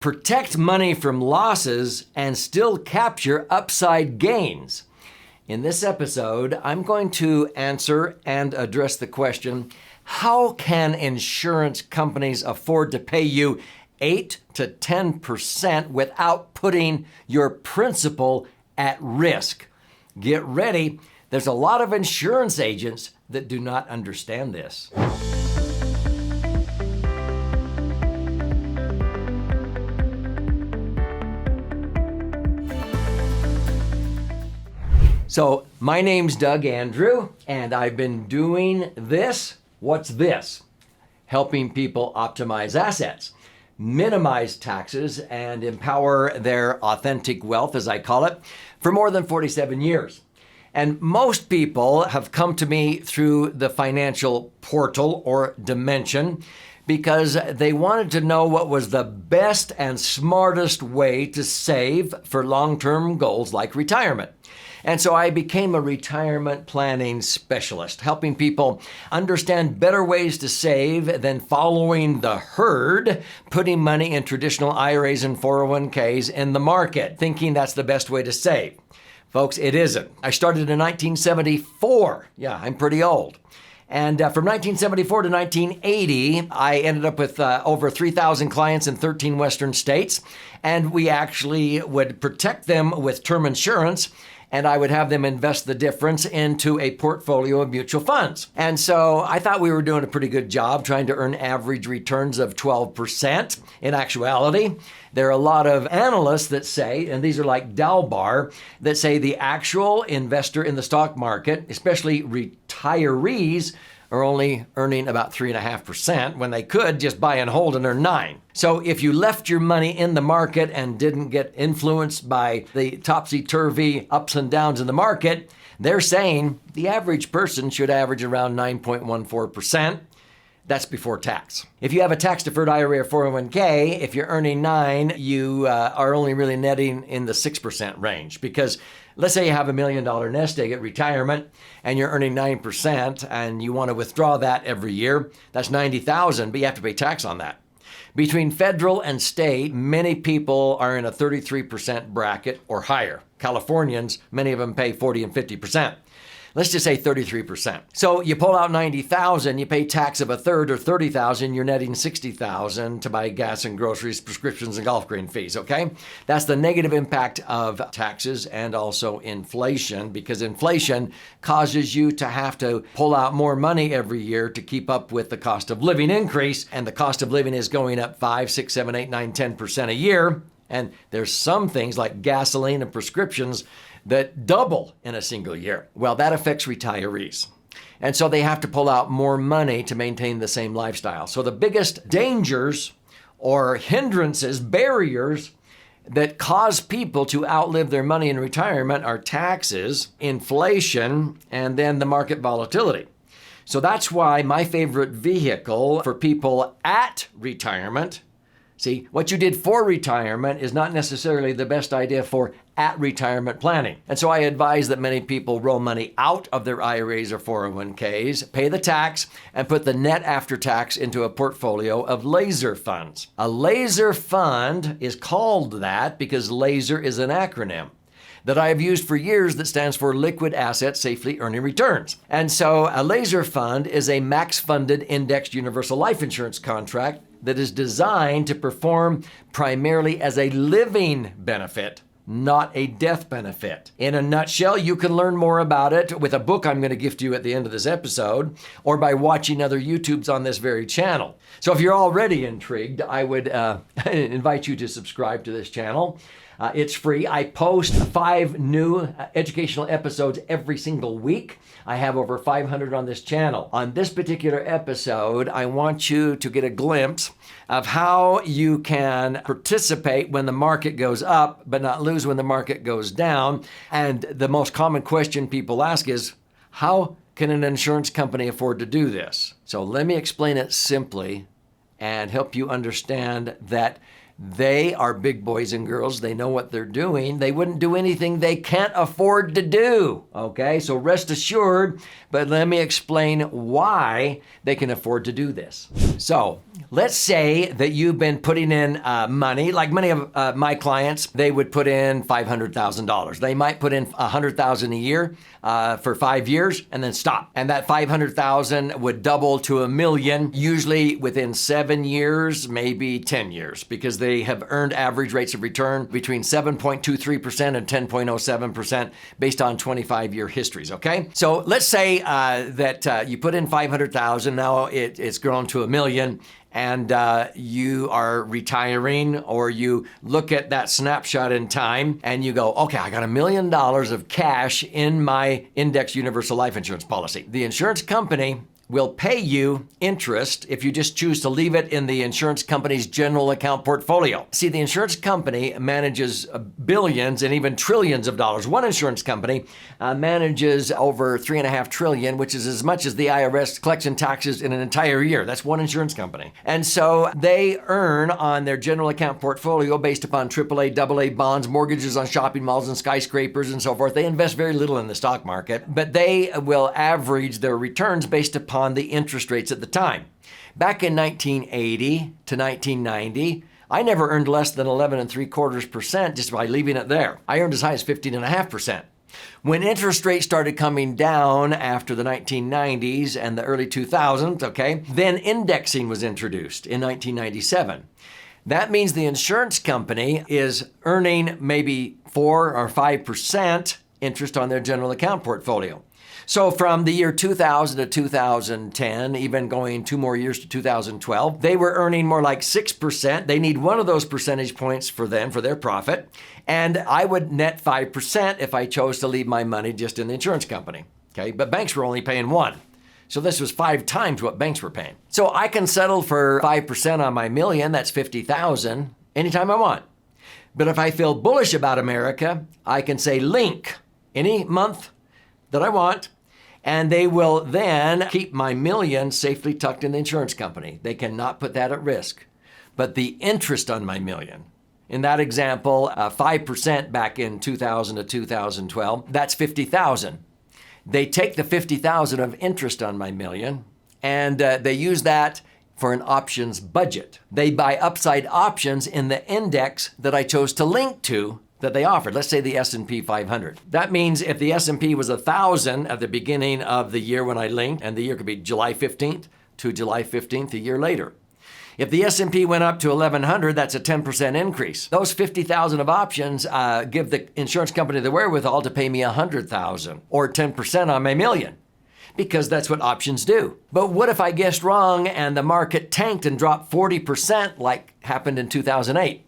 Protect money from losses and still capture upside gains. In this episode, I'm going to answer and address the question, how can insurance companies afford to pay you 8 to 10% without putting your principal at risk? Get ready. There's a lot of insurance agents that do not understand this. So my name's Doug Andrew, and I've been doing this. What's this? Helping people optimize assets, minimize taxes, and empower their authentic wealth, as I call it, for more than 47 years. And most people have come to me through the financial portal or dimension because they wanted to know what was the best and smartest way to save for long-term goals like retirement. And so I became a retirement planning specialist, helping people understand better ways to save than following the herd, putting money in traditional IRAs and 401ks in the market, thinking that's the best way to save. Folks, it isn't. I started in 1974. Yeah, I'm pretty old. And from 1974 to 1980, I ended up with over 3,000 clients in 13 Western states. And we actually would protect them with term insurance, and I would have them invest the difference into a portfolio of mutual funds. And so I thought we were doing a pretty good job trying to earn average returns of 12%. In actuality, there are a lot of analysts that say, and these are like Dalbar, that say the actual investor in the stock market, especially retirees, are only earning about 3.5% when they could just buy and hold and earn 9%. So if you left your money in the market and didn't get influenced by the topsy-turvy ups and downs in the market, they're saying the average person should average around 9.14%. That's before tax. If you have a tax-deferred IRA or 401k, if you're earning 9, you are only really netting in the 6% range. Because let's say you have $1 million nest egg at retirement and you're earning 9% and you want to withdraw that every year. That's $90,000, but you have to pay tax on that. Between federal and state, many people are in a 33% bracket or higher. Californians, many of them pay 40 and 50%. Let's just say 33%. So you pull out $90,000, you pay tax of a third or $30,000, you're netting $60,000 to buy gas and groceries, prescriptions, and golf green fees, okay? That's the negative impact of taxes and also inflation, because inflation causes you to have to pull out more money every year to keep up with the cost of living increase, and the cost of living is going up 5, 6, 7, 8, 9, 10% a year. And there's some things like gasoline and prescriptions that double in a single year. Well, that affects retirees. And so they have to pull out more money to maintain the same lifestyle. So the biggest dangers or hindrances, barriers that cause people to outlive their money in retirement are taxes, inflation, and then the market volatility. So that's why my favorite vehicle for people at retirement, see, what you did for retirement is not necessarily the best idea for at retirement planning. And so I advise that many people roll money out of their IRAs or 401ks, pay the tax, and put the net after tax into a portfolio of laser funds. A laser fund is called that because laser is an acronym that I have used for years that stands for Liquid Assets Safely Earning Returns. And so a laser fund is a max-funded indexed universal life insurance contract that is designed to perform primarily as a living benefit, not a death benefit. In a nutshell, you can learn more about it with a book I'm going to gift you at the end of this episode, or by watching other YouTubes on this very channel. So if you're already intrigued, I would invite you to subscribe to this channel. It's free. I post 5 new educational episodes every single week. I have over 500 on this channel. On this particular episode, I want you to get a glimpse of how you can participate when the market goes up, but not lose when the market goes down. And the most common question people ask is, how can an insurance company afford to do this? So let me explain it simply and help you understand that They are big boys and girls. They know what they're doing. They wouldn't do anything they can't afford to do. Okay, so rest assured, but let me explain why they can afford to do this. So let's say that you've been putting in money, like many of my clients, they would put in $500,000. They might put in $100,000 a year for 5 years and then stop. And that $500,000 would double to $1 million, usually within 7 years, maybe 10 years, because they have earned average rates of return between 7.23% and 10.07% based on 25-year histories, okay? So let's say that you put in $500,000, now it's grown to $1 million, and you are retiring, or you look at that snapshot in time and you go, okay, I got $1 million of cash in my index universal life insurance policy. The insurance company will pay you interest if you just choose to leave it in the insurance company's general account portfolio. See, the insurance company manages billions and even trillions of dollars. One insurance company manages over $3.5 trillion, which is as much as the IRS collects in taxes in an entire year. That's one insurance company. And so they earn on their general account portfolio based upon AAA, AA bonds, mortgages on shopping malls and skyscrapers and so forth. They invest very little in the stock market, but they will average their returns based upon the interest rates at the time. Back in 1980 to 1990, I never earned less than 11.75% just by leaving it there. I earned as high as 15.5%. When interest rates started coming down after the 1990s and the early 2000s, okay, then indexing was introduced in 1997. That means the insurance company is earning maybe 4 or 5% interest on their general account portfolio. So from the year 2000 to 2010, even going 2 more years to 2012, they were earning more like 6%. They need one of those percentage points for them, for their profit. And I would net 5% if I chose to leave my money just in the insurance company. Okay, but banks were only paying 1%. So this was 5 times what banks were paying. So I can settle for 5% on my million, that's $50,000, anytime I want. But if I feel bullish about America, I can say link any month that I want, and they will then keep my million safely tucked in the insurance company. They cannot put that at risk. But the interest on my million, in that example, 5% back in 2000 to 2012, that's $50,000. They take the $50,000 of interest on my million, and they use that for an options budget. They buy upside options in the index that I chose to link to that they offered. Let's say the S&P 500. That means if the S&P was 1,000 at the beginning of the year when I linked, and the year could be July 15th to July 15th a year later. If the S&P went up to 1,100, that's a 10% increase. Those 50,000 of options give the insurance company the wherewithal to pay me 100,000 or 10% on my million, because that's what options do. But what if I guessed wrong and the market tanked and dropped 40% like happened in 2008?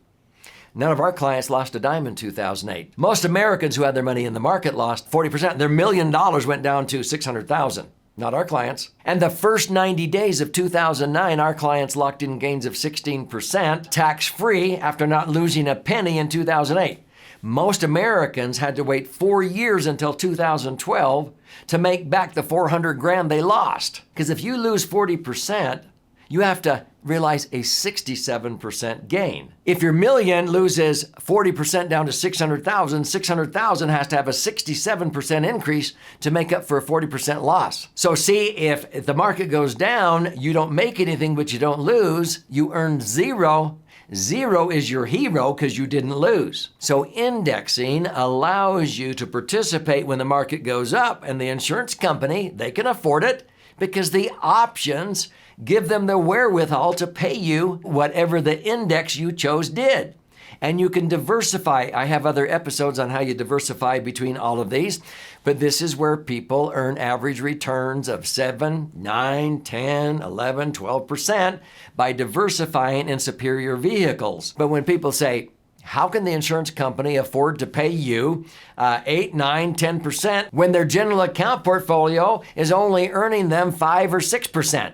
None of our clients lost a dime in 2008. Most Americans who had their money in the market lost 40%. Their $1 million went down to 600,000. Not our clients. And the first 90 days of 2009, our clients locked in gains of 16%, tax-free, after not losing a penny in 2008. Most Americans had to wait 4 years until 2012 to make back the 400 grand they lost. Because if you lose 40%, you have to realize a 67% gain. If your million loses 40% down to 600,000, 600,000 has to have a 67% increase to make up for a 40% loss. So see, if the market goes down, you don't make anything, but you don't lose, you earn zero. Zero is your hero because you didn't lose. So indexing allows you to participate when the market goes up, and the insurance company, they can afford it because the options give them the wherewithal to pay you whatever the index you chose did. And you can diversify. I have other episodes on how you diversify between all of these, but this is where people earn average returns of 7, 9, 10, 11, 12% by diversifying in superior vehicles. But when people say, how can the insurance company afford to pay you 8, 9, 10% when their general account portfolio is only earning them 5 or 6%?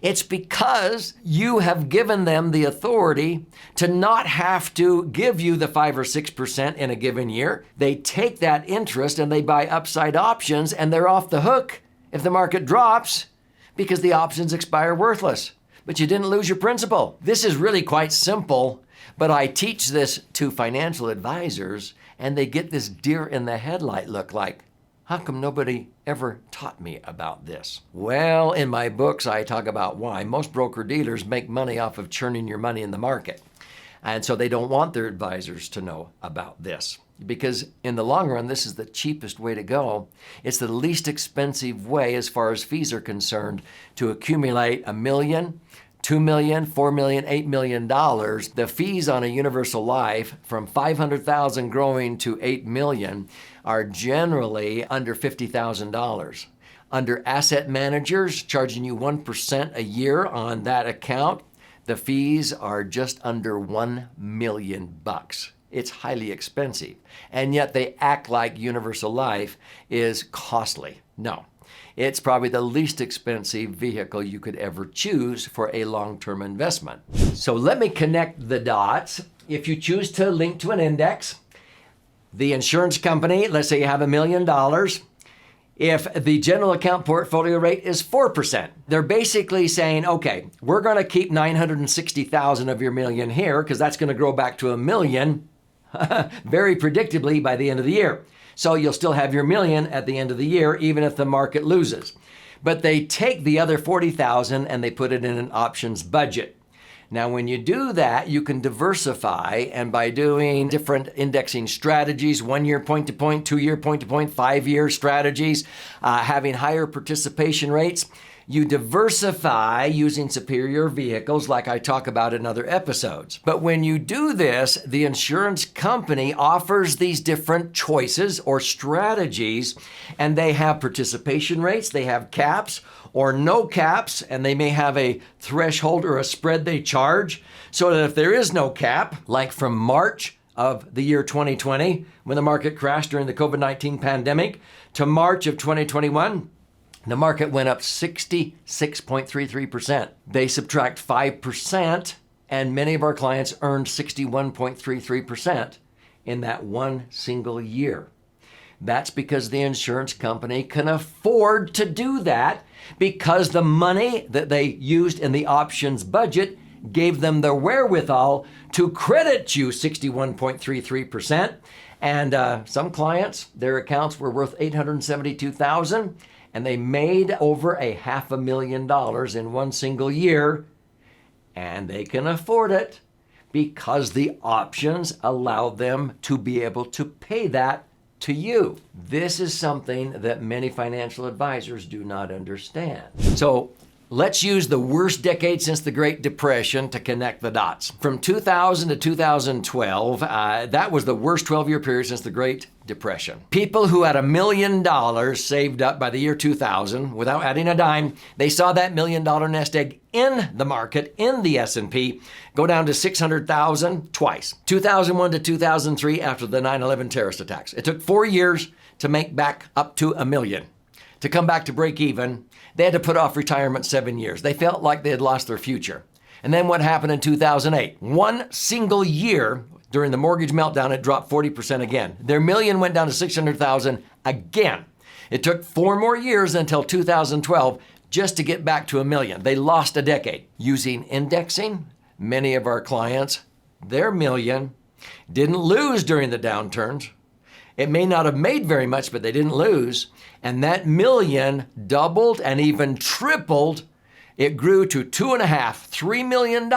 It's because you have given them the authority to not have to give you the 5 or 6% in a given year. They take that interest and they buy upside options, and they're off the hook if the market drops because the options expire worthless. But you didn't lose your principal. This is really quite simple, But I teach this to financial advisors, and they get this deer in the headlight look like, how come nobody ever taught me about this? Well, in my books, I talk about why. Most broker-dealers make money off of churning your money in the market. And so they don't want their advisors to know about this. Because in the long run, this is the cheapest way to go. It's the least expensive way as far as fees are concerned to accumulate $1 million, $2 million, $4 million, $8 million. The fees on a universal life from $500,000 growing to $8 million are generally under $50,000. Under asset managers charging you 1% a year on that account, the fees are just under $1 million. It's highly expensive. And yet they act like universal life is costly. No, it's probably the least expensive vehicle you could ever choose for a long-term investment. So let me connect the dots. If you choose to link to an index, the insurance company, let's say you have $1 million, if the general account portfolio rate is 4%, they're basically saying, okay, we're going to keep 960,000 of your million here because that's going to grow back to $1 million very predictably by the end of the year. So you'll still have your $1 million at the end of the year, even if the market loses. But they take the other 40,000 and they put it in an options budget. Now, when you do that, you can diversify, and by doing different indexing strategies, 1 year point to point, 2 year point to point, 5 year strategies, having higher participation rates, you diversify using superior vehicles like I talk about in other episodes. But when you do this, the insurance company offers these different choices or strategies, and they have participation rates, they have caps or no caps, and they may have a threshold or a spread they charge, so that if there is no cap, like from March of the year 2020, when the market crashed during the COVID-19 pandemic, to March of 2021, the market went up 66.33%. They subtract 5%, and many of our clients earned 61.33% in that one single year. That's because the insurance company can afford to do that, because the money that they used in the options budget gave them the wherewithal to credit you 61.33%. And some clients, their accounts were worth $872,000, and they made over $500,000 in one single year, and they can afford it because the options allow them to be able to pay that to you. This is something that many financial advisors do not understand. So let's use the worst decade since the Great Depression to connect the dots. From 2000 to 2012, that was the worst 12-year period since the Great Depression. People who had $1 million saved up by the year 2000 without adding a dime, they saw that $1 million nest egg in the market, in the S&P, go down to 600,000 twice. 2001 to 2003 after the 9/11 terrorist attacks. It took 4 years to make back up to $1 million. To come back to break even, they had to put off retirement 7 years. They felt like they had lost their future. And then what happened in 2008? One single year during the mortgage meltdown, it dropped 40% again. Their million went down to 600,000 again. It took 4 more years until 2012 just to get back to $1 million. They lost a decade. Using indexing, many of our clients, their million didn't lose during the downturns. It may not have made very much, but they didn't lose. And that million doubled and even tripled. It grew to $2.5–3 million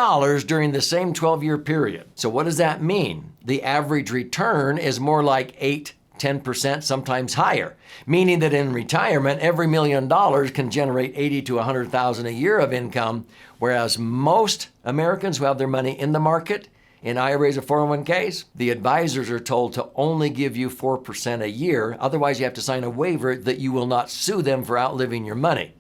during the same 12-year period. So what does that mean? The average return is more like 8–10%, sometimes higher, meaning that in retirement, every $1 million can generate $80,000 to $100,000 a year of income, whereas most Americans who have their money in the market, in IRAs or 401ks, the advisors are told to only give you 4% a year. Otherwise, you have to sign a waiver that you will not sue them for outliving your money.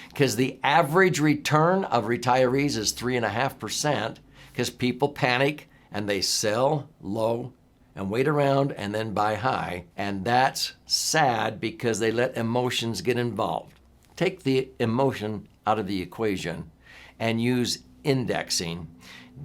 Because the average return of retirees is 3.5%, because people panic and they sell low and wait around and then buy high. And that's sad because they let emotions get involved. Take the emotion out of the equation and use indexing.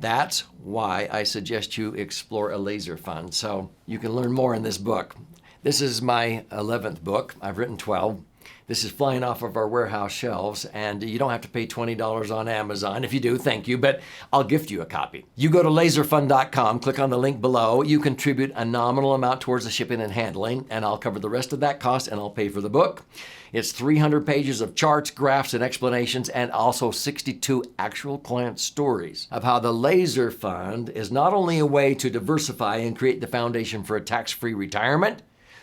That's why I suggest you explore a laser fund. So you can learn more in this book. This is my 11th book. I've written 12. This is flying off of our warehouse shelves, and you don't have to pay $20 on Amazon. If you do, thank you, but I'll gift you a copy. You go to laserfund.com, click on the link below. You contribute a nominal amount towards the shipping and handling, and I'll cover the rest of that cost, and I'll pay for the book. It's 300 pages of charts, graphs, and explanations, and also 62 actual client stories of how the Laser Fund is not only a way to diversify and create the foundation for a tax-free retirement,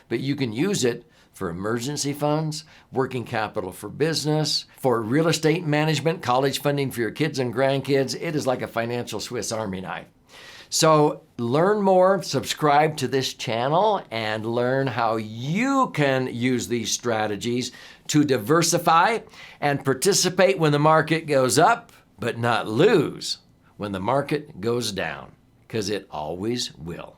but you can use it for emergency funds, working capital for business, for real estate management, college funding for your kids and grandkids. It is like a financial Swiss Army knife. So learn more, subscribe to this channel, and learn how you can use these strategies to diversify and participate when the market goes up, but not lose when the market goes down, because it always will.